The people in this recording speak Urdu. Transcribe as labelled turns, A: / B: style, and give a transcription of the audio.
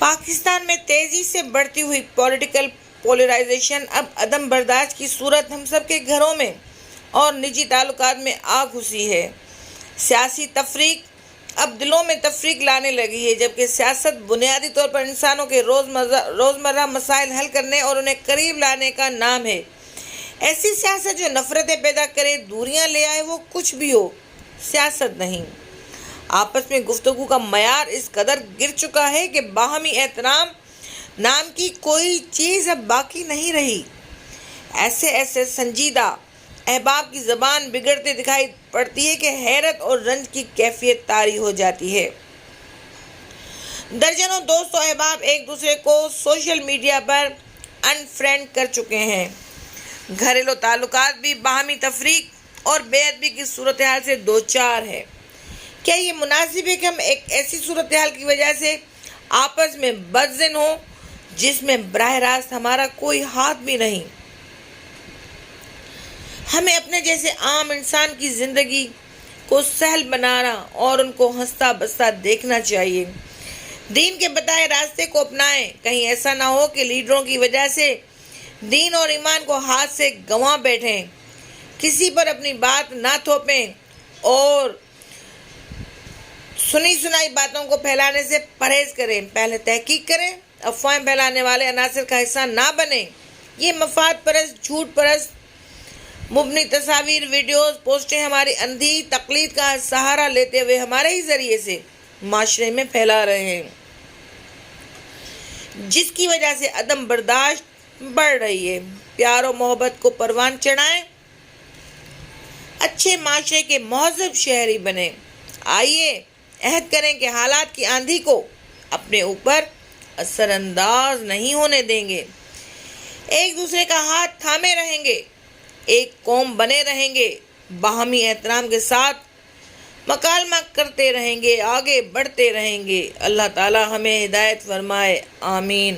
A: پاکستان میں تیزی سے بڑھتی ہوئی پولیٹیکل پولرائزیشن اب عدم برداشت کی صورت ہم سب کے گھروں میں اور نجی تعلقات میں آ گھسی ہے۔ سیاسی تفریق اب دلوں میں تفریق لانے لگی ہے، جبکہ سیاست بنیادی طور پر انسانوں کے روزمرہ مسائل حل کرنے اور انہیں قریب لانے کا نام ہے۔ ایسی سیاست جو نفرتیں پیدا کرے، دوریاں لے آئے، وہ کچھ بھی ہو، سیاست نہیں۔ آپس میں گفتگو کا معیار اس قدر گر چکا ہے کہ باہمی احترام نام کی کوئی چیز اب باقی نہیں رہی۔ ایسے سنجیدہ احباب کی زبان بگڑتے دکھائی پڑتی ہے کہ حیرت اور رنج کی کیفیت طاری ہو جاتی ہے۔ درجنوں دوست و احباب ایک دوسرے کو سوشل میڈیا پر ان فرینڈ کر چکے ہیں۔ گھریلو تعلقات بھی باہمی تفریق اور بے ادبی کی صورتحال سے دوچار ہے۔ کیا یہ مناسب ہے کہ ہم ایک ایسی صورتحال کی وجہ سے آپس میں بدظن ہوں جس میں براہ راست ہمارا کوئی ہاتھ بھی نہیں؟ ہمیں اپنے جیسے عام انسان کی زندگی کو سہل بنانا اور ان کو ہنستا بستا دیکھنا چاہیے۔ دین کے بتائے راستے کو اپنائیں۔ کہیں ایسا نہ ہو کہ لیڈروں کی وجہ سے دین اور ایمان کو ہاتھ سے گنوا بیٹھیں۔ کسی پر اپنی بات نہ تھوپیں اور سنی سنائی باتوں کو پھیلانے سے پرہیز کریں۔ پہلے تحقیق کریں، افواہیں پھیلانے والے عناصر کا حصہ نہ بنیں۔ یہ مفاد پرست، جھوٹ پرست مبنی تصاویر، ویڈیوز، پوسٹیں ہماری اندھی تقلید کا سہارا لیتے ہوئے ہمارے ہی ذریعے سے معاشرے میں پھیلا رہے ہیں، جس کی وجہ سے عدم برداشت بڑھ رہی ہے۔ پیار و محبت کو پروان چڑھائیں، اچھے معاشرے کے مہذب شہری بنیں۔ آئیے عہد کریں کہ حالات کی آندھی کو اپنے اوپر اثر انداز نہیں ہونے دیں گے، ایک دوسرے کا ہاتھ تھامے رہیں گے، ایک قوم بنے رہیں گے، باہمی احترام کے ساتھ مکالمہ کرتے رہیں گے، آگے بڑھتے رہیں گے۔ اللہ تعالی ہمیں ہدایت فرمائے، آمین۔